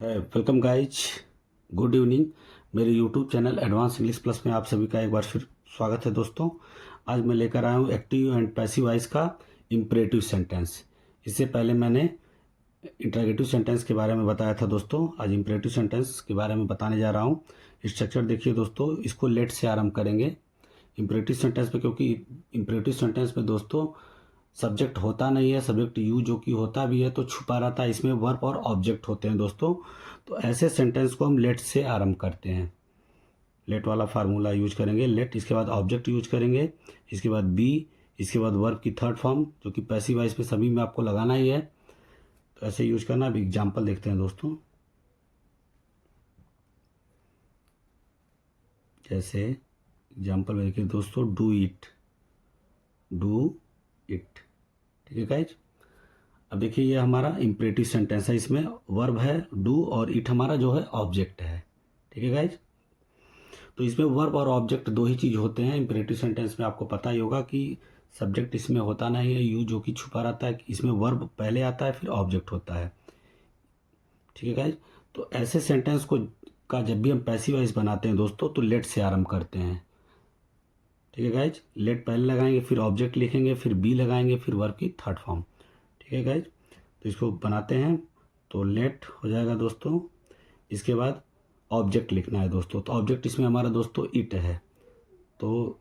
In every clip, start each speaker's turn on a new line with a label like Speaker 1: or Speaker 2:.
Speaker 1: Welcome guys, good evening. मेरे YouTube channel advance English plus में आप सभी का एक बार फिर स्वागत है दोस्तों। आज मैं लेकर आया हूँ एक्टिव एंड पैसिव वॉइस का इम्परेटिव सेंटेंस। इससे पहले मैंने इंटरोगेटिव सेंटेंस के बारे में बताया था दोस्तों। आज इम्परेटिव सेंटेंस के बारे में बताने जा रहा हूँ। स्ट्रक्चर देखिए दोस्तों, इसको लेट से आरम्भ करेंगे इम्परेटिव सेंटेंस में, क्योंकि इम्परेटिव सेंटेंस में दोस्तों सब्जेक्ट होता नहीं है, सब्जेक्ट यू जो कि होता भी है तो छुपा रहता है, इसमें वर्ब और ऑब्जेक्ट होते हैं दोस्तों। तो ऐसे सेंटेंस को हम लेट से आरंभ करते हैं। लेट वाला फार्मूला यूज करेंगे, लेट, इसके बाद ऑब्जेक्ट यूज करेंगे, इसके बाद बी, इसके बाद वर्ब की थर्ड फॉर्म जो कि पैसिव वॉइस में सभी में आपको लगाना ही है, तो ऐसे यूज करना। अब एग्जाम्पल देखते हैं दोस्तों। जैसे एग्जाम्पल में देखिए दोस्तों, डू इट, डू इट, ठीक है गाइज। अब देखिए ये हमारा इम्परेटिव सेंटेंस है, इसमें वर्ब है डू और इट हमारा जो है ऑब्जेक्ट है, ठीक है गाइज। तो इसमें वर्ब और ऑब्जेक्ट दो ही चीज होते हैं इम्परेटिव सेंटेंस में। आपको पता ही होगा कि सब्जेक्ट इसमें होता नहीं है, यू जो कि छुपा रहता है, इसमें वर्ब पहले आता है फिर ऑब्जेक्ट होता है, ठीक है गाइज। तो ऐसे सेंटेंस को का जब भी हम पैसिव वॉइस बनाते हैं दोस्तों तो लेट से आरंभ करते हैं, ठीक है गाइज। लेट पहले लगाएंगे, फिर ऑब्जेक्ट लिखेंगे, फिर बी लगाएंगे, फिर वर्ब की थर्ड फॉर्म, ठीक है गाइज। तो इसको बनाते हैं तो लेट हो जाएगा दोस्तों। इसके बाद ऑब्जेक्ट लिखना है दोस्तों, तो ऑब्जेक्ट इसमें हमारा दोस्तों इट है, तो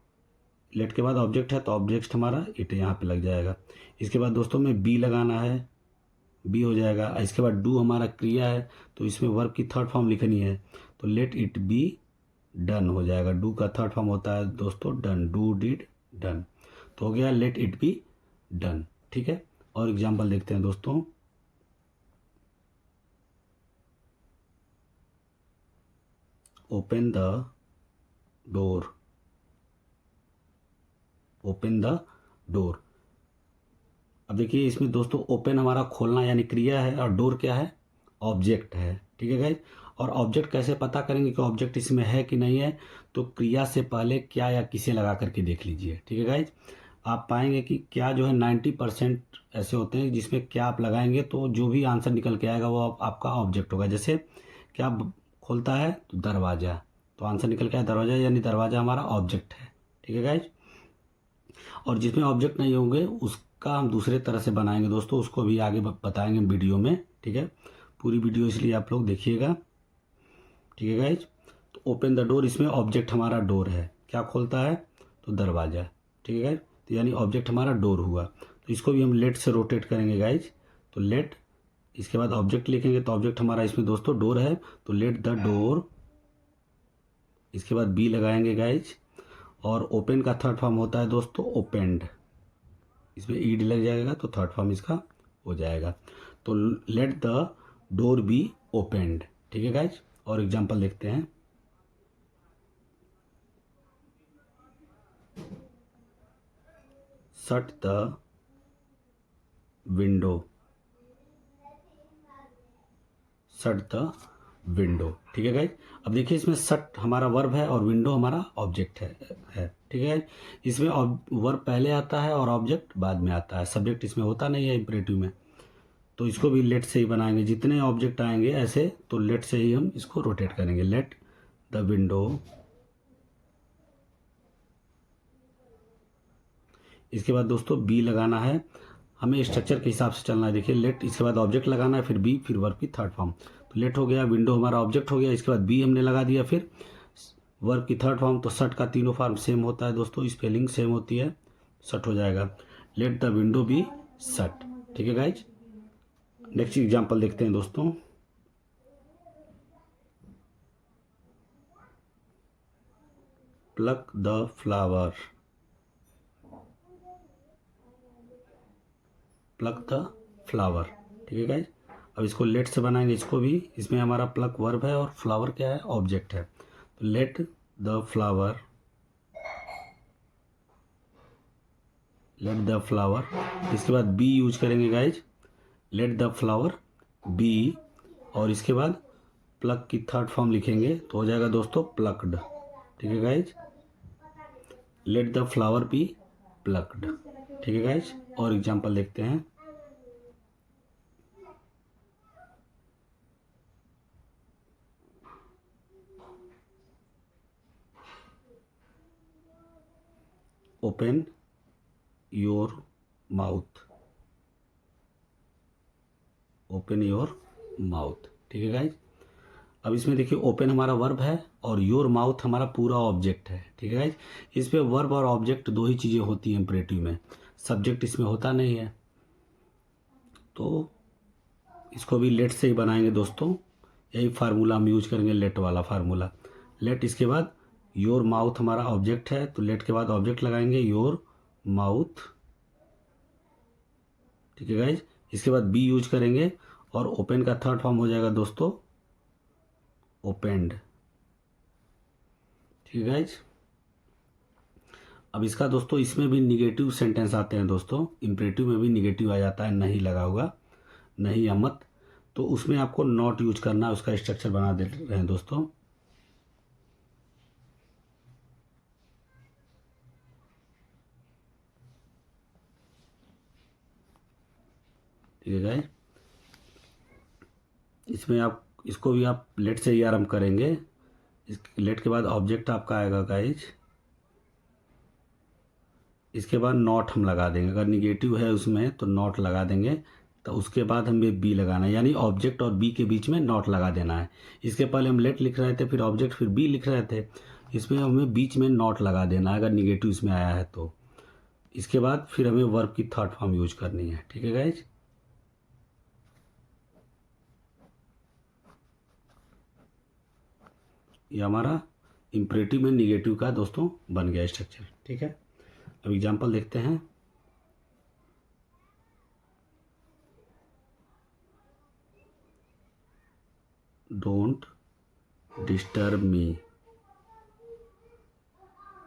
Speaker 1: लेट के बाद ऑब्जेक्ट है तो ऑब्जेक्ट हमारा इट यहाँ पे लग जाएगा। इसके बाद दोस्तों में बी लगाना है, बी हो जाएगा। इसके बाद डू हमारा क्रिया है तो इसमें वर्ब की थर्ड फॉर्म लिखनी है, तो लेट इट बी डन हो जाएगा। डू का थर्ड फॉर्म होता है दोस्तों डन, डू डिड डन, तो हो गया लेट इट बी डन, ठीक है। और एग्जाम्पल देखते हैं दोस्तों। Open the door, open the door. अब देखिए इसमें दोस्तों ओपन हमारा खोलना यानी क्रिया है और डोर क्या है, ऑब्जेक्ट है, ठीक है गाइज। और ऑब्जेक्ट कैसे पता करेंगे कि ऑब्जेक्ट इसमें है कि नहीं है, तो क्रिया से पहले क्या या किसे लगा करके देख लीजिए, ठीक है गाइज। आप पाएंगे कि क्या जो है 90% ऐसे होते हैं जिसमें क्या आप लगाएंगे तो जो भी आंसर निकल के आएगा वो आपका ऑब्जेक्ट होगा। जैसे क्या खोलता है तो दरवाज़ा, तो आंसर निकल के आया दरवाज़ा, यानी दरवाज़ा हमारा ऑब्जेक्ट है, ठीक है गाइज। और जिसमें ऑब्जेक्ट नहीं होंगे उसका हम दूसरे तरह से बनाएंगे दोस्तों, उसको भी आगे बताएंगे वीडियो में, ठीक है। पूरी वीडियो इसलिए आप लोग देखिएगा, ठीक है गाइज। तो ओपन द डोर, इसमें ऑब्जेक्ट हमारा डोर है, क्या खोलता है तो दरवाज़ा, ठीक है गाइज। तो यानी ऑब्जेक्ट हमारा डोर हुआ, तो इसको भी हम लेट से रोटेट करेंगे गाइज। तो लेट, इसके बाद ऑब्जेक्ट लिखेंगे तो ऑब्जेक्ट हमारा इसमें दोस्तों डोर है, तो लेट द डोर, इसके बाद बी लगाएंगे गाइज। और ओपन का थर्ड फॉर्म होता है दोस्तों ओपेंड, इसमें ईड लग जाएगा तो थर्ड फॉर्म इसका हो जाएगा। तो let the door be opened, ठीक है गाइज। और एग्जांपल देखते हैं। Shut the window, shut the window, ठीक है गाइज। अब देखिए इसमें शट हमारा वर्ब है और विंडो हमारा ऑब्जेक्ट है, ठीक है गाइज। इसमें वर्ब पहले आता है और ऑब्जेक्ट बाद में आता है, सब्जेक्ट इसमें होता नहीं है इंपरेटिव में। तो इसको भी लेट से ही बनाएंगे, जितने ऑब्जेक्ट आएंगे ऐसे तो लेट से ही हम इसको रोटेट करेंगे। लेट द विंडो, इसके बाद दोस्तों बी लगाना है, हमें स्ट्रक्चर के हिसाब से चलना है। देखिए लेट, इसके बाद ऑब्जेक्ट लगाना है, फिर बी, फिर वर्ब की थर्ड फॉर्म। तो लेट हो गया, विंडो हमारा ऑब्जेक्ट हो गया, इसके बाद बी हमने लगा दिया, फिर वर्ब की थर्ड फॉर्म। तो शट का तीनों फॉर्म सेम होता है दोस्तों, स्पेलिंग सेम होती है, शट हो जाएगा। Let the window be shut, ठीक है गाइज। नेक्स्ट एग्जाम्पल देखते हैं दोस्तों। Plug the flower, plug the flower, ठीक है गाइज। अब इसको लेट से बनाएंगे, इसको भी, इसमें हमारा प्लक वर्ब है और फ्लावर क्या है, ऑब्जेक्ट है। तो let the flower, let the flower, इसके बाद बी यूज करेंगे guys. Let the flower be, और इसके बाद प्लक की थर्ड फॉर्म लिखेंगे तो हो जाएगा दोस्तों प्लक्ड, ठीक है guys. Let the flower be plucked, ठीक है गाइज। और एग्जांपल देखते हैं। Open your mouth, open your mouth. ठीक है गाइज। अब इसमें देखिए ओपन हमारा वर्ब है और योर माउथ हमारा पूरा ऑब्जेक्ट है। ठीक है गाइज। इस पे वर्ब और ऑब्जेक्ट दो ही चीज़ें होती हैं इंपरेटिव में, सब्जेक्ट इसमें होता नहीं है। तो इसको भी लेट से ही बनाएंगे दोस्तों, यही फार्मूला हम यूज करेंगे, लेट वाला फार्मूला। लेट इसके बाद योर माउथ हमारा ऑब्जेक्ट है, तो लेट के बाद ऑब्जेक्ट लगाएंगे योर माउथ। ठीक है गाइज। इसके बाद बी यूज करेंगे और ओपन का थर्ड फॉर्म हो जाएगा दोस्तों ओपेंड। ठीक है गाइज। अब इसका दोस्तों इसमें भी निगेटिव सेंटेंस आते हैं दोस्तों, इंपरेटिव में भी निगेटिव आ जाता है, नहीं लगा हुआ, नहीं या मत, तो उसमें आपको नॉट यूज करना है। उसका स्ट्रक्चर बना दे रहे हैं दोस्तों। ठीक है गाइज। इसमें आप इसको भी आप लेट से ही आरम्भ करेंगे। इस लेट के बाद ऑब्जेक्ट आपका आएगा गाइज, इसके बाद नॉट हम लगा देंगे, अगर निगेटिव है उसमें तो नॉट लगा देंगे, तो उसके बाद हमें बी लगाना है, यानी ऑब्जेक्ट और बी के बीच में नॉट लगा देना है। इसके पहले हम लेट लिख रहे थे, फिर ऑब्जेक्ट, फिर बी लिख रहे थे, इसमें हमें बीच में नॉट लगा देना है अगर निगेटिव इसमें आया है तो। इसके बाद फिर हमें वर्ब की थर्ड फॉर्म यूज करनी है। ठीक है गाइज। ये हमारा इंपरेटिव में निगेटिव का दोस्तों बन गया स्ट्रक्चर। ठीक है। अब एग्जाम्पल देखते हैं। Don't disturb me,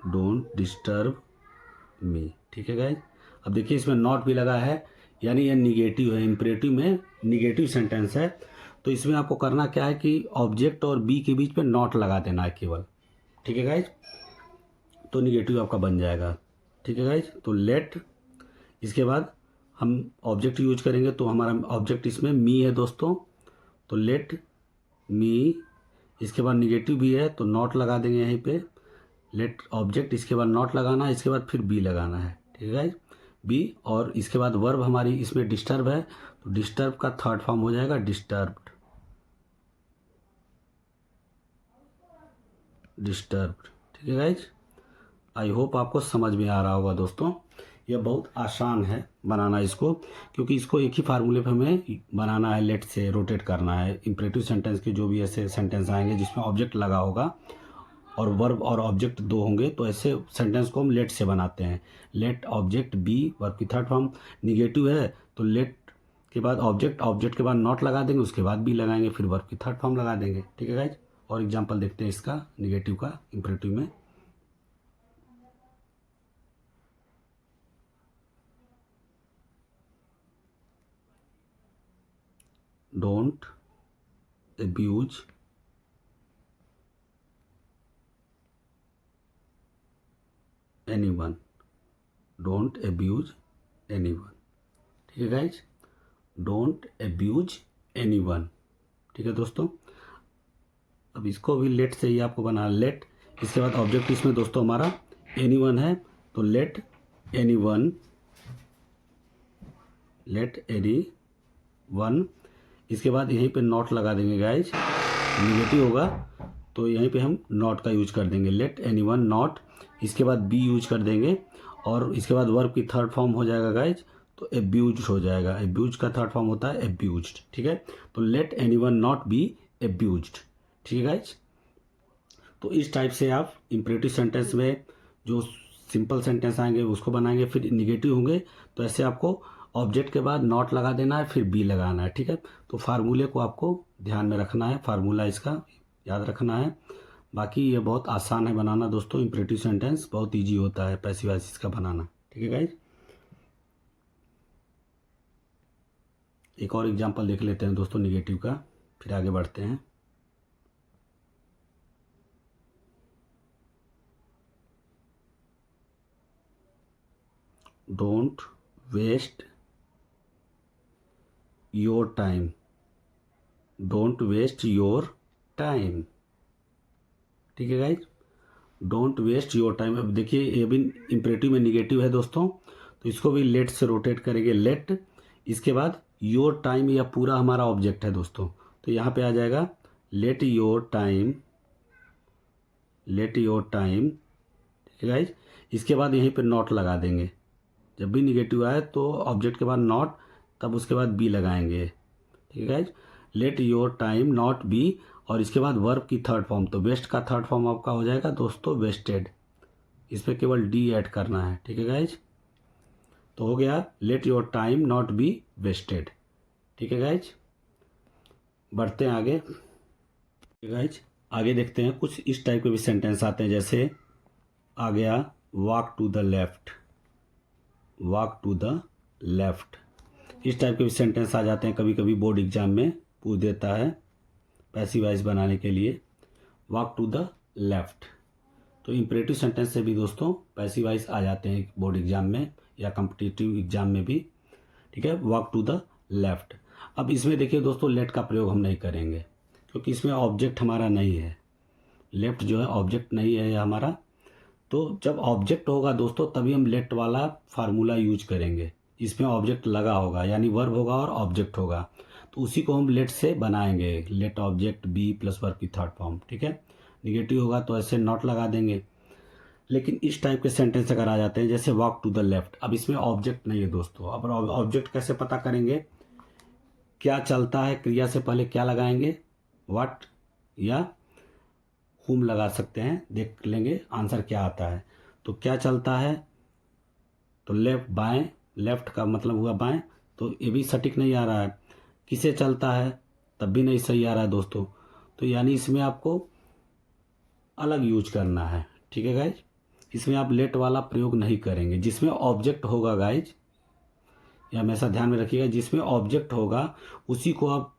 Speaker 1: don't disturb me. ठीक है गाइज। अब देखिए इसमें नॉट भी लगा है, यानी ये निगेटिव है, इंपरेटिव में निगेटिव सेंटेंस है। तो इसमें आपको करना क्या है कि ऑब्जेक्ट और बी के बीच में नॉट लगा देना है केवल। ठीक है गाइज। तो निगेटिव आपका बन जाएगा। ठीक है गाइज। तो लेट, इसके बाद हम ऑब्जेक्ट यूज करेंगे, तो हमारा ऑब्जेक्ट इसमें मी है दोस्तों, तो लेट मी। इसके बाद निगेटिव भी है तो नॉट लगा देंगे यहीं पे, लेट ऑब्जेक्ट, इसके बाद नॉट लगाना है, इसके बाद फिर बी लगाना है। ठीक है गाइज। बी, और इसके बाद वर्ब हमारी इसमें डिस्टर्ब है, तो डिस्टर्ब का थर्ड फॉर्म हो जाएगा डिस्टर्ब्ड, डिस्टर्ब्ड। ठीक है गाइज। आई होप आपको समझ में आ रहा होगा दोस्तों। यह बहुत आसान है बनाना इसको, क्योंकि इसको एक ही फार्मूले पे हमें बनाना है, लेट से रोटेट करना है। इंपरेटिव सेंटेंस के जो भी ऐसे सेंटेंस आएंगे जिसमें ऑब्जेक्ट लगा होगा और वर्ब और ऑब्जेक्ट दो होंगे, तो ऐसे सेंटेंस को हम लेट से बनाते हैं। लेट ऑब्जेक्ट बी, वर्ब की थर्ड फॉर्म। निगेटिव है तो लेट के बाद ऑब्जेक्ट, ऑब्जेक्ट के बाद नॉट लगा देंगे, उसके बाद बी लगाएंगे, फिर वर्ब की थर्ड फॉर्म लगा देंगे। ठीक है गाइज। और एग्जाम्पल देखते हैं इसका निगेटिव का इंपरेटिव में। Don't abuse anyone, don't abuse anyone। ठीक है गाइज। Don't abuse anyone। ठीक है दोस्तों। अब इसको भी लेट से ही आपको बनाना, लेट, इसके बाद ऑब्जेक्ट इसमें दोस्तों हमारा anyone है, तो लेट anyone, लेट anyone। इसके बाद यहीं पे नॉट लगा देंगे गाइज, निगेटिव होगा तो यहीं पे हम नॉट का यूज कर देंगे, लेट एनीवन नॉट। इसके बाद बी यूज कर देंगे, और इसके बाद वर्ब की थर्ड फॉर्म हो जाएगा गाइज, तो एब्यूज हो जाएगा। एब्यूज का थर्ड फॉर्म होता है एब्यूज्ड। ठीक है। तो लेट एनीवन नॉट बी एब्यूज्ड। ठीक है गाइज। तो इस टाइप से आप इंपरेटिव सेंटेंस में जो सिंपल सेंटेंस आएंगे उसको बनाएंगे, फिर निगेटिव होंगे तो ऐसे आपको ऑब्जेक्ट के बाद नॉट लगा देना है, फिर बी लगाना है। ठीक है। तो फार्मूले को आपको ध्यान में रखना है, फार्मूला इसका याद रखना है। बाकी ये बहुत आसान है बनाना दोस्तों, इंपरेटिव सेंटेंस बहुत इजी होता है पैसिव वॉइस का बनाना। ठीक है गाइज। एक और एग्जांपल देख लेते हैं दोस्तों निगेटिव का, फिर आगे बढ़ते हैं। Don't waste your time, don't waste your time. ठीक है guys. Don't waste your time. अब देखिए ये भी इम्परेटिव में निगेटिव है दोस्तों, तो इसको भी लेट से रोटेट करेंगे, लेट, इसके बाद योर टाइम, या पूरा हमारा ऑब्जेक्ट है दोस्तों, तो यहाँ पे आ जाएगा late your time, late your time, ठीक है गाइज। इसके बाद यहीं पे नॉट लगा देंगे, जब भी निगेटिव आए तो ऑब्जेक्ट के बाद नॉट, तब उसके बाद बी लगाएंगे, ठीक है guys. Late your time not B, और इसके बाद वर्ब की थर्ड फॉर्म, तो वेस्ट का थर्ड फॉर्म आपका हो जाएगा दोस्तों वेस्टेड, इसमें केवल डी ऐड करना है, ठीक है गाइज। तो हो गया let your time not be wasted, ठीक है गाइज। बढ़ते हैं आगे, ठीक है गाइज। आगे देखते हैं कुछ इस टाइप के भी सेंटेंस आते हैं, जैसे आ गया walk to the left, walk to the left, इस टाइप के भी सेंटेंस आ जाते हैं, कभी कभी बोर्ड एग्जाम में पूछ देता है पैसिव वॉइस बनाने के लिए, वॉक टू द लेफ्ट। तो इम्परेटिव सेंटेंस से भी दोस्तों पैसिव वॉइस आ जाते हैं बोर्ड एग्जाम में या कॉम्पिटिटिव एग्जाम में भी, ठीक है। Walk to the left. अब इसमें देखिए दोस्तों लेट का प्रयोग हम नहीं करेंगे, क्योंकि इसमें ऑब्जेक्ट हमारा नहीं है, लेफ्ट जो है ऑब्जेक्ट नहीं है हमारा। तो जब ऑब्जेक्ट होगा दोस्तों तभी हम लेट वाला फार्मूला यूज करेंगे, इसमें ऑब्जेक्ट लगा होगा, यानी वर्ब होगा और ऑब्जेक्ट होगा, तो उसी को हम लेट से बनाएंगे, let object be plus verb की थर्ड फॉर्म, ठीक है। निगेटिव होगा तो ऐसे नॉट लगा देंगे। लेकिन इस टाइप के सेंटेंस अगर आ जाते हैं जैसे वॉक टू द लेफ्ट, अब इसमें ऑब्जेक्ट नहीं है दोस्तों। अब ऑब्जेक्ट कैसे पता करेंगे, क्या चलता है, क्रिया से पहले क्या लगाएंगे, व्हाट या हुम लगा सकते हैं, देख लेंगे आंसर क्या आता है। तो क्या चलता है, तो लेफ्ट, बाएं, लेफ्ट का मतलब हुआ बाएं, तो ये भी सटीक नहीं आ रहा है। किसे चलता है, तब भी नहीं सही आ रहा है दोस्तों, तो यानी इसमें आपको अलग यूज करना है, ठीक है गाइज। इसमें आप लेट वाला प्रयोग नहीं करेंगे, जिसमें ऑब्जेक्ट होगा गाइज, ये हमेशा ध्यान में रखिएगा, जिसमें ऑब्जेक्ट होगा उसी को आप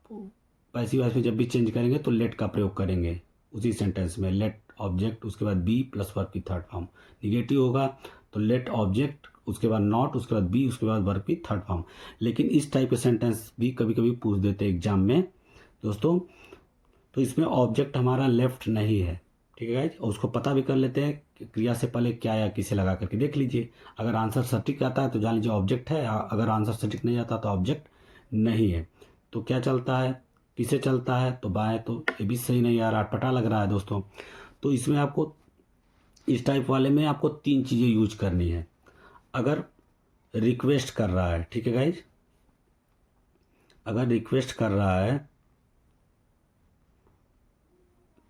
Speaker 1: पैसिव वॉइस में जब भी चेंज करेंगे तो लेट का प्रयोग करेंगे उसी सेंटेंस में, लेट ऑब्जेक्ट, उसके बाद बी प्लस वर्ब की थर्ड फॉर्म। निगेटिव होगा तो लेट ऑब्जेक्ट, उसके बाद नॉट, उसके बाद बी, उसके बाद वर्ब की थर्ड फॉर्म। लेकिन इस टाइप के सेंटेंस भी कभी कभी पूछ देते हैं एग्जाम में दोस्तों, तो इसमें ऑब्जेक्ट हमारा लेफ्ट नहीं है, ठीक है गाइज। और उसको पता भी कर लेते हैं कि क्रिया से पहले क्या या किसे लगा करके देख लीजिए, अगर आंसर सटीक आता है तो जान लीजिए ऑब्जेक्ट है, अगर आंसर सटीक नहीं आता तो ऑब्जेक्ट नहीं है। तो क्या चलता है, किसे चलता है, तो बाएं, तो ये भी सही नहीं आ रहा, अटपटा लग रहा है दोस्तों। तो इसमें आपको इस टाइप वाले में आपको तीन चीज़ें यूज करनी है। अगर रिक्वेस्ट कर रहा है, ठीक है गाइज, अगर रिक्वेस्ट कर रहा है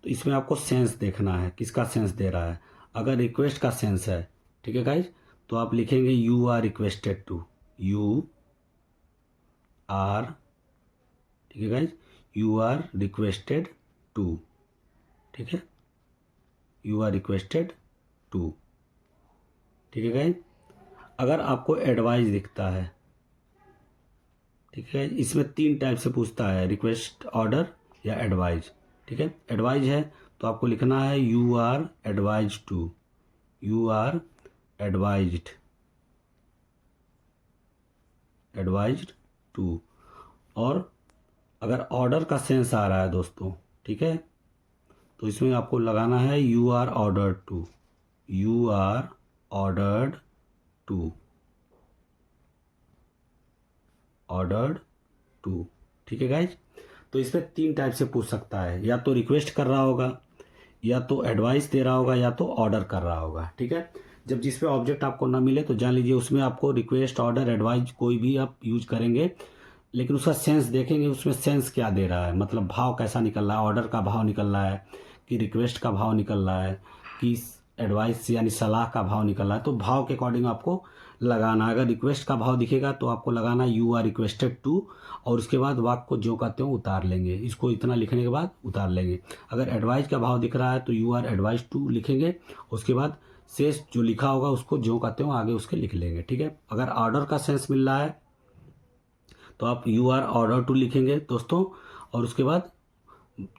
Speaker 1: तो इसमें आपको सेंस देखना है, किसका सेंस दे रहा है। अगर रिक्वेस्ट का सेंस है, ठीक है गाइज, तो आप लिखेंगे you are requested to, you are, ठीक है guys, you are requested to, ठीक है, यू आर रिक्वेस्टेड टू, ठीक है गाइज। अगर आपको एडवाइस दिखता है, ठीक है, इसमें तीन टाइप से पूछता है, रिक्वेस्ट, ऑर्डर या एडवाइज, ठीक है। एडवाइज है तो आपको लिखना है you are advise to, you are advised, advised to. और अगर ऑर्डर का सेंस आ रहा है दोस्तों, ठीक है, तो इसमें आपको लगाना है you are ordered to, you are ordered to, ordered to, ठीक है गाइज। तो इसमें तीन टाइप से पूछ सकता है, या तो रिक्वेस्ट कर रहा होगा, या तो एडवाइस दे रहा होगा, या तो ऑर्डर कर रहा होगा, ठीक है। जब जिसमें ऑब्जेक्ट आपको ना मिले तो जान लीजिए उसमें आपको रिक्वेस्ट, ऑर्डर, एडवाइस कोई भी आप यूज करेंगे, लेकिन उसका सेंस देखेंगे, उसमें सेंस क्या दे रहा है, मतलब भाव कैसा निकल रहा है, ऑर्डर का भाव निकल रहा है कि रिक्वेस्ट का भाव निकल रहा है कि एडवाइस यानी सलाह का भाव निकल रहा है। तो भाव के अकॉर्डिंग आपको लगाना। अगर रिक्वेस्ट का भाव दिखेगा तो आपको लगाना यू आर रिक्वेस्टेड टू, और उसके बाद वाक्य को जो कहते हो उतार लेंगे, इसको इतना लिखने के बाद उतार लेंगे। अगर एडवाइस का भाव दिख रहा है तो यू आर एडवाइज टू लिखेंगे, उसके बाद शेष जो लिखा होगा उसको जो कहते हो आगे उसके लिख लेंगे, ठीक है। अगर ऑर्डर का सेंस मिल रहा है तो आप यू आर ऑर्डर टू लिखेंगे दोस्तों, और उसके बाद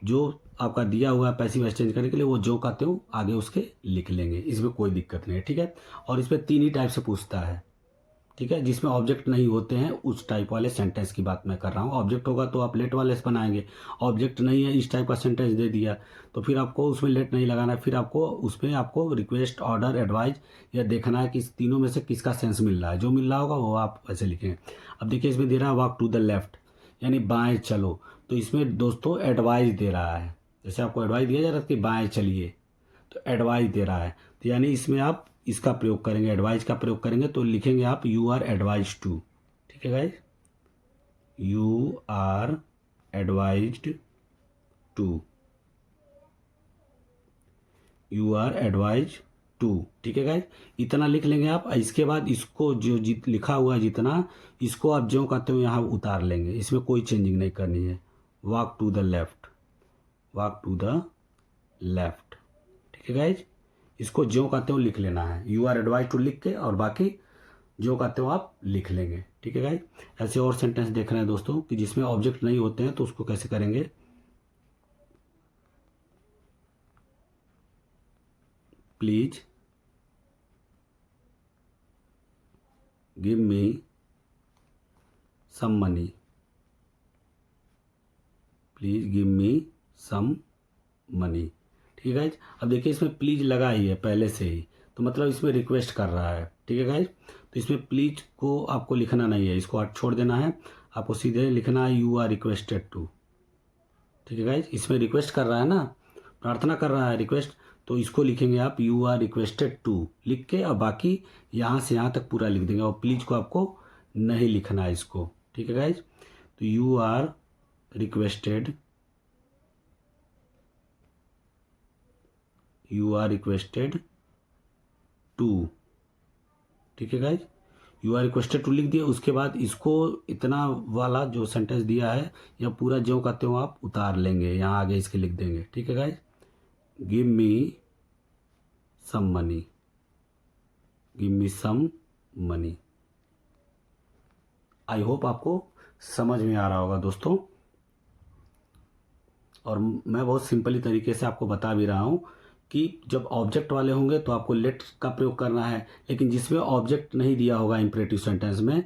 Speaker 1: जो आपका दिया हुआ है पैसिव वॉइस चेंज करने के लिए वो जो कहते हो आगे उसके लिख लेंगे, इसमें कोई दिक्कत नहीं है, ठीक है। और इसमें तीन ही टाइप से पूछता है, ठीक है, जिसमें ऑब्जेक्ट नहीं होते हैं उस टाइप वाले सेंटेंस की बात मैं कर रहा हूँ। ऑब्जेक्ट होगा तो आप लेट वाले से बनाएंगे, ऑब्जेक्ट नहीं है, इस टाइप का सेंटेंस दे दिया तो फिर आपको उसमें लेट नहीं लगाना है, फिर आपको उसमें आपको रिक्वेस्ट, ऑर्डर, एडवाइज यह देखना है कि इस तीनों में से किसका सेंस मिल रहा है। जो मिल रहा होगा वो आप ऐसे लिखेंगे। अब देखिए इसमें दे रहा है वॉक टू द लेफ्ट, यानी बाएँ चलो, तो इसमें दोस्तों एडवाइज दे रहा है। जैसे आपको एडवाइस दिया जा रहा है कि बाएँ चलिए, तो एडवाइस दे रहा है, तो यानी इसमें आप इसका प्रयोग करेंगे, एडवाइस का प्रयोग करेंगे, तो लिखेंगे आप यू आर एडवाइज टू। ठीक है guys, you are advised to, you are advise to. ठीक है गाइज, इतना लिख लेंगे आप। इसके बाद इसको जो लिखा हुआ है जितना, इसको आप जो कहते हो यहाँ उतार लेंगे, इसमें कोई चेंजिंग नहीं करनी है। Walk to the left, walk to the left. ठीक है गाइज, इसको जो कहते हो लिख लेना है, यू आर एडवाइज टू लिख के, और बाकी जो कहते हो आप लिख लेंगे। ठीक है गाइज, ऐसे और सेंटेंस देख रहे हैं दोस्तों कि जिसमें ऑब्जेक्ट नहीं होते हैं तो उसको कैसे करेंगे। Please give me some money, please give me some money. ठीक है गाइज, अब देखिए इसमें प्लीज लगा ही है पहले से ही, तो मतलब इसमें रिक्वेस्ट कर रहा है। ठीक है गाइज, तो इसमें प्लीज को आपको लिखना नहीं है, इसको छोड़ देना है, आपको सीधे लिखना है यू आर रिक्वेस्टेड टू। ठीक है गाइज, इसमें रिक्वेस्ट कर रहा है ना, प्रार्थना कर रहा है, रिक्वेस्ट, तो इसको लिखेंगे आप यू आर रिक्वेस्टेड टू लिख के, और बाकी यहाँ से यहाँ तक पूरा लिख देंगे, और प्लीज को आपको नहीं लिखना है इसको। ठीक है गाइज, तो you are requested, you are requested to. ठीक है guys, you are requested to लिख दिया, उसके बाद इसको इतना वाला जो सेंटेंस दिया है या पूरा जो कहते हो आप उतार लेंगे, यहाँ आगे इसके लिख देंगे। ठीक है guys, give me some money, give me some money. I hope आपको समझ में आ रहा होगा दोस्तों, और मैं बहुत सिंपली तरीके से आपको बता भी रहा हूँ कि जब ऑब्जेक्ट वाले होंगे तो आपको लेट का प्रयोग करना है, लेकिन जिसमें ऑब्जेक्ट नहीं दिया होगा इम्परेटिव सेंटेंस में,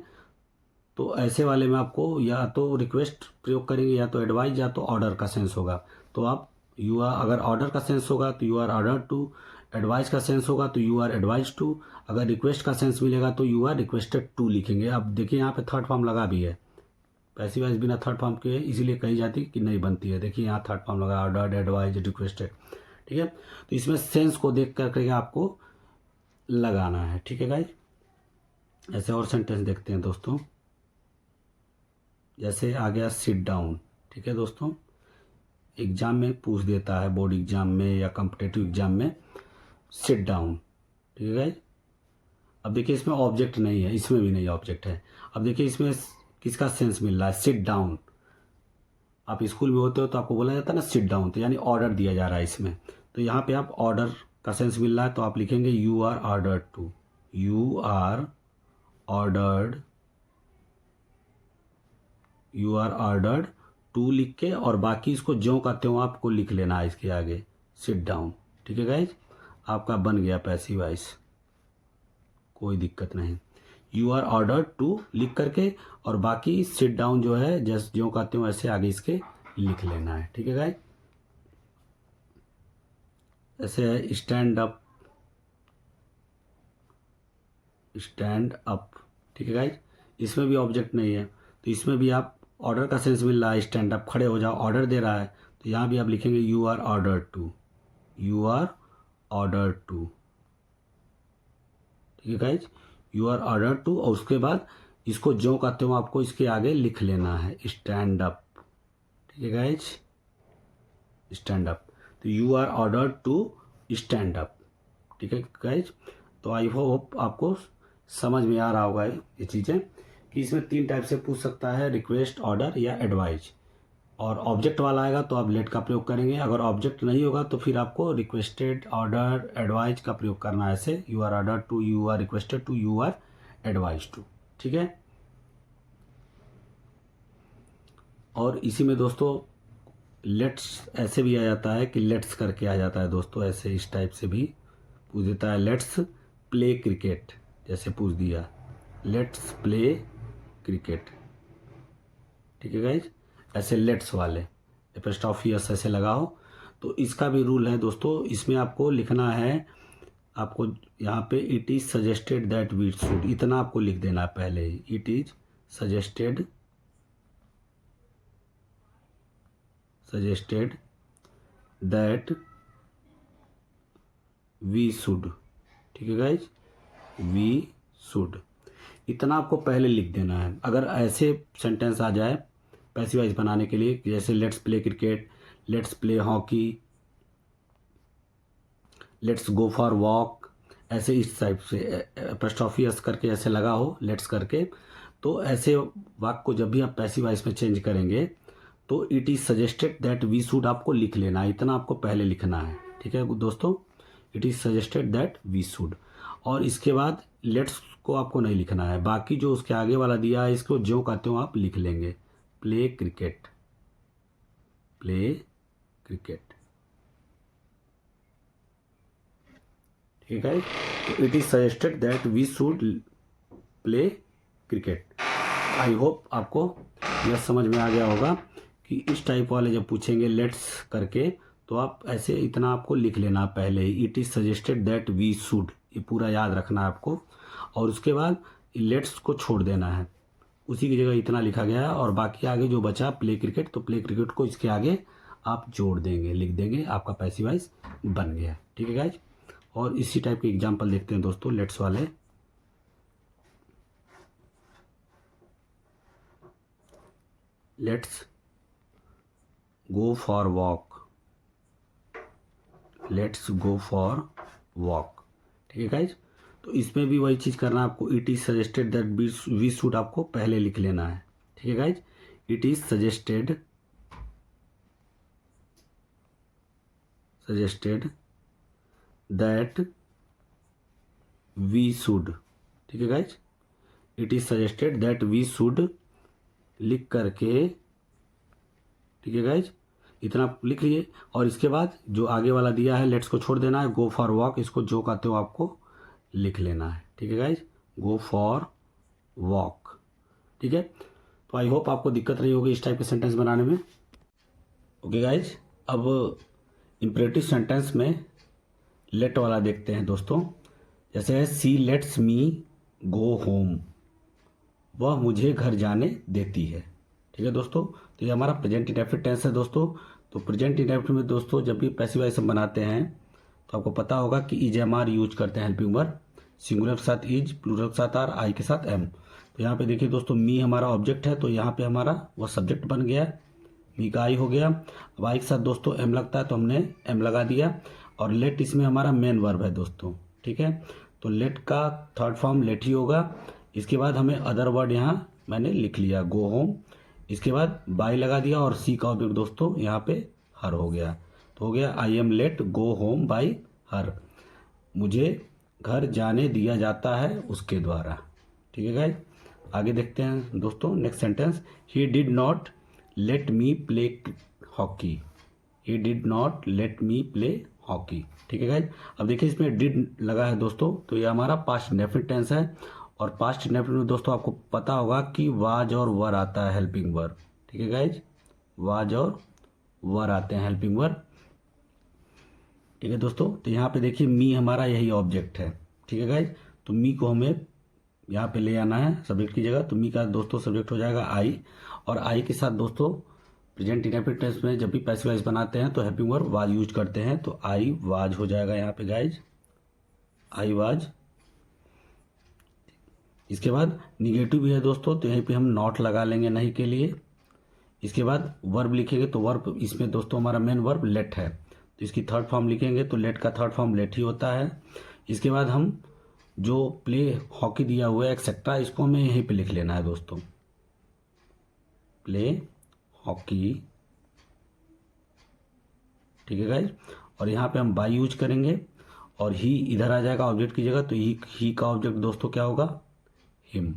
Speaker 1: तो ऐसे वाले में आपको या तो रिक्वेस्ट प्रयोग करेंगे, या तो एडवाइज, या तो ऑर्डर का सेंस होगा। तो आप यू आर, अगर ऑर्डर का सेंस होगा तो you are order to, advice का सेंस होगा तो यू आर एडवाइज टू, अगर रिक्वेस्ट का सेंस मिलेगा तो यू आर रिक्वेस्टेड टू लिखेंगे। अब देखिए यहाँ पे थर्ड फॉर्म लगा भी है, पैसिव वॉइस बिना थर्ड फॉर्म के इसीलिए कही जाती कि नहीं बनती है। देखिए यहाँ थर्ड फॉर्म लगा, ऑर्डर्ड, एडवाइज, रिक्वेस्टेड। ठीक है, तो इसमें सेंस को देख करके आपको लगाना है। ठीक है गाइज, ऐसे और सेंटेंस देखते हैं दोस्तों, जैसे आ गया सिट डाउन। ठीक है दोस्तों, एग्जाम में पूछ देता है, बोर्ड एग्जाम में या कॉम्पिटेटिव एग्जाम में, सिट डाउन। ठीक है गाइज, अब देखिए इसमें ऑब्जेक्ट नहीं है, इसमें भी नहीं ऑब्जेक्ट है। अब देखिए इसमें किसका सेंस मिल रहा है, सिट डाउन। आप स्कूल में होते हो तो आपको बोला जाता है ना सिट डाउन, तो यानी ऑर्डर दिया जा रहा है इसमें, तो यहाँ पे आप ऑर्डर का सेंस मिल रहा है, तो आप लिखेंगे you are ordered to, you are ordered, you are ordered to लिख के, और बाकी इसको जो कहते हो आपको लिख लेना है इसके आगे, सिट डाउन। ठीक है गाइज, आपका बन गया पैसिव वॉइस, कोई दिक्कत नहीं। यू आर ऑर्डर टू लिख करके, और बाकी सिट डाउन जो है जस्ट जो कहते हो ऐसे आगे इसके लिख लेना है। ठीक है गाइज, ऐसे है स्टैंड अप, स्टैंड अप। ठीक है गाइज, इसमें भी ऑब्जेक्ट नहीं है, तो इसमें भी आप ऑर्डर का सेंस मिल रहा है, स्टैंड अप, खड़े हो जाओ, ऑर्डर दे रहा है, तो यहाँ भी आप लिखेंगे you are order to, you are order to. ठीक है guys, you are order to, और उसके बाद इसको जो कहते हो आपको इसके आगे लिख लेना है, स्टैंड अप। ठीक है गाइज, स्टैंड अप, तो you are order to stand up. ठीक है गाइज, तो आई होप आपको समझ में आ रहा होगा ये चीज़ें कि इसमें तीन टाइप से पूछ सकता है, रिक्वेस्ट, ऑर्डर या एडवाइज। और ऑब्जेक्ट वाला आएगा तो आप लेट का प्रयोग करेंगे, अगर ऑब्जेक्ट नहीं होगा तो फिर आपको रिक्वेस्टेड, ऑर्डर, एडवाइज का प्रयोग करना है, ऐसे you are order to, you are requested to, you are advise to. ठीक है, और इसी में दोस्तों लेट्स ऐसे भी आ जाता है कि लेट्स करके आ जाता है दोस्तों, ऐसे इस टाइप से भी पूछ देता है, लेट्स प्ले क्रिकेट, जैसे पूछ दिया लेट्स प्ले क्रिकेट। ठीक है गाइज, ऐसे लेट्स वाले एपोस्ट्रोफी एस ऐसे लगाओ। तो इसका भी रूल है दोस्तों, इसमें आपको लिखना है, आपको यहाँ पे it is suggested that we should, इतना आपको लिख देना है पहले ही। It is suggested that we should. ठीक है गाइज, वी शुड, इतना आपको पहले लिख देना है। अगर ऐसे सेंटेंस आ जाए पैसिव वॉइस बनाने के लिए, जैसे let's play cricket, let's play hockey, let's go for walk, ऐसे इस टाइप से एपोस्ट्रोफी एस करके ऐसे लगा हो लेट्स करके, तो ऐसे वाक्य को जब भी आप पैसिव वॉइस में चेंज करेंगे तो it is suggested that we should आपको लिख लेना है, इतना आपको पहले लिखना है। ठीक है दोस्तों, it is suggested that we should. और इसके बाद लेट्स को आपको नहीं लिखना है, बाकी जो उसके आगे वाला दिया है इसको जो कहते हो आप लिख लेंगे। Play cricket, play cricket. ठीक है, तो it is suggested that we should play cricket. I hope आपको यह समझ में आ गया होगा कि इस टाइप वाले जब पूछेंगे लेट्स करके तो आप ऐसे इतना आपको लिख लेना पहले ही। It is suggested that we should, ये पूरा याद रखना है आपको। और उसके बाद लेट्स को छोड़ देना है, उसी की जगह इतना लिखा गया है। और बाकी आगे जो बचा प्ले क्रिकेट, तो प्ले क्रिकेट को इसके आगे आप जोड़ देंगे, लिख देंगे, आपका पैसिव वॉइस बन गया। ठीक है गाइज, और इसी टाइप के एग्जाम्पल देखते हैं दोस्तों लेट्स वाले। Let's go for walk, let's go for walk. ठीक है गाइज, तो इसमें भी वही चीज़ करना है आपको। It is suggested that we should आपको पहले लिख लेना है। ठीक है guys, it is suggested that we should. ठीक है guys, it is suggested that we should लिख करके, ठीक है गाइज, इतना लिख लिए। और इसके बाद जो आगे वाला दिया है लेट्स को छोड़ देना है, गो फॉर वॉक, इसको जो कहते हो आपको लिख लेना है। ठीक है गाइज, गो फॉर वॉक। ठीक है, तो आई होप आपको दिक्कत नहीं होगी इस टाइप के सेंटेंस बनाने में। ओके गाइज, अब इम्परेटिव सेंटेंस में लेट वाला देखते हैं दोस्तों। जैसे है see let's me go home, वह मुझे घर जाने देती है। ठीक है दोस्तों, तो ये हमारा प्रेजेंट इंडेफिनिट टेंस है दोस्तों। तो प्रेजेंट इंडेफिनिट में दोस्तों जब भी पैसिव वॉइस हम बनाते हैं तो आपको पता होगा कि इज एम आर यूज करते हैं हेल्पिंग वर्ब, सिंगुलर के साथ इज, प्लूरल के साथ आर, आई के साथ एम। तो यहाँ पे देखिए दोस्तों, मी हमारा ऑब्जेक्ट है, तो यहाँ पे हमारा वह सब्जेक्ट बन गया, मी का आई हो गया। अब आई के साथ दोस्तों एम लगता है तो हमने एम लगा दिया। और लेट इसमें हमारा मेन वर्ब है दोस्तों। ठीक है, तो लेट का थर्ड फॉर्म लेट ही होगा। इसके बाद हमें अदर वर्ड यहाँ मैंने लिख लिया गो होम, इसके बाद बाय लगा दिया और सी का ऑब्जेक्ट दोस्तों यहाँ पे हर हो गया। तो हो गया I am let go home bye हर, मुझे घर जाने दिया जाता है उसके द्वारा। ठीक है गाइस, आगे देखते हैं दोस्तों next sentence. He did not let me play hockey, he did not let me play hockey. ठीक है गाइस, अब देखिए इसमें डिड लगा है दोस्तों, तो ये हमारा पास्ट इंडेफिनिट टेंस है। और पास्ट इंडेफिनिट में दोस्तों आपको पता होगा कि वाज और वर आता है हेल्पिंग वर्ब। ठीक है गाइज, वाज और वर आते हैं हेल्पिंग वर्ब। ठीक है दोस्तों, तो यहाँ पे देखिए मी हमारा यही ऑब्जेक्ट है। ठीक है गाइज, तो मी को हमें यहाँ पे ले आना है सब्जेक्ट की जगह, तो मी का दोस्तों सब्जेक्ट हो जाएगा आई। और आई के साथ दोस्तों प्रेजेंट इंडेफिनिट टेंस में जब भी पैसिव वॉइस बनाते हैं तो हेल्पिंग वर्ब वाज यूज करते हैं, तो आई वाज हो जाएगा यहाँ पे गाइज, आई वाज। इसके बाद निगेटिव भी है दोस्तों, तो यहीं पे हम नॉट लगा लेंगे नहीं के लिए। इसके बाद वर्ब लिखेंगे, तो वर्ब इसमें दोस्तों हमारा मेन वर्ब लेट है, तो इसकी थर्ड फॉर्म लिखेंगे, तो लेट का थर्ड फॉर्म लेट ही होता है। इसके बाद हम जो प्ले हॉकी दिया हुआ है एक्सेट्रा, इसको हमें यहीं पे लिख लेना है दोस्तों, प्ले हॉकी। ठीक है गाइज, और यहाँ पे हम बाय यूज करेंगे और ही इधर आ जाएगा ऑब्जेक्ट की जगह, तो ही का ऑब्जेक्ट दोस्तों क्या होगा, हिम।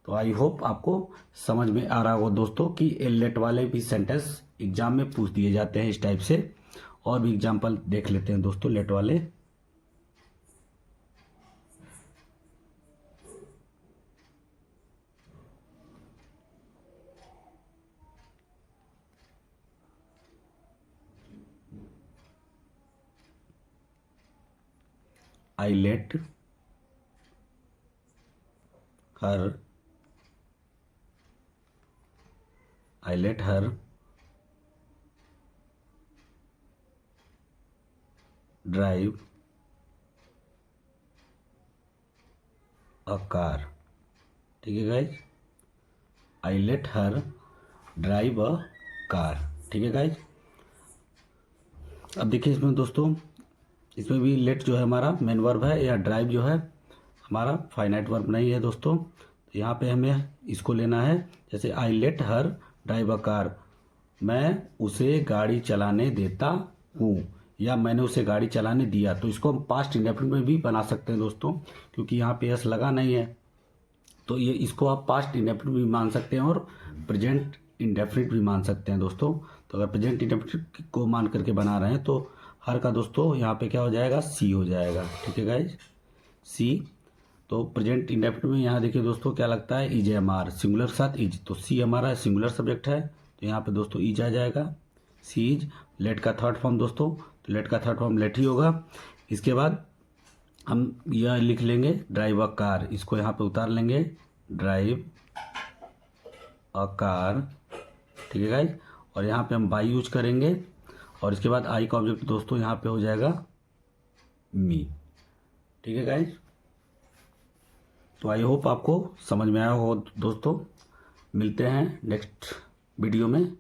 Speaker 1: तो आई होप आपको समझ में आ रहा होगा दोस्तों कि लेट वाले भी सेंटेंस एग्जाम में पूछ दिए जाते हैं इस टाइप से। और भी एग्जाम्पल देख लेते हैं दोस्तों लेट वाले। I let her drive a car. ठीक है guys, I let her drive a car. ठीक है गाइज, अब देखिए इसमें दोस्तों, इसमें भी लेट जो है हमारा मेन वर्ब है, या ड्राइव जो है हमारा फाइनाइट वर्ब नहीं है दोस्तों। तो यहाँ पे हमें इसको लेना है, जैसे I let her drive a car, मैं उसे गाड़ी चलाने देता हूँ, या मैंने उसे गाड़ी चलाने दिया। तो इसको हम पास्ट इंडेफिनिट में भी बना सकते हैं दोस्तों, क्योंकि यहाँ पे एस लगा नहीं है, तो ये इसको आप पास्ट इंडेफिनिट भी मान सकते हैं और प्रेजेंट इंडेफिनिट भी मान सकते हैं दोस्तों। तो अगर प्रेजेंट इंडेफिनिट को मान करके बना रहे हैं तो हर का दोस्तों यहाँ पे क्या हो जाएगा, सी हो जाएगा। ठीक है गाइज, सी। तो प्रेजेंट इंडेफिनिट में यहाँ देखिए दोस्तों क्या लगता है, इज एम आर, सिंगुलर के साथ इज, तो सी हमारा सिंगुलर सब्जेक्ट है, तो यहाँ पे दोस्तों इज आ जाएगा, सी इज। लेट का थर्ड फॉर्म दोस्तों, तो लेट का थर्ड फॉर्म लेट ही होगा। इसके बाद हम यह लिख लेंगे ड्राइव अ कार, इसको यहाँ पे उतार लेंगे, ड्राइव अ कार। ठीक है गाइज, और यहाँ पे हम बाई यूज करेंगे, और इसके बाद आई का ऑब्जेक्ट दोस्तों यहाँ पे हो जाएगा मी। ठीक है गाइज, तो आई होप आपको समझ में आया हो दोस्तों। मिलते हैं नेक्स्ट वीडियो में।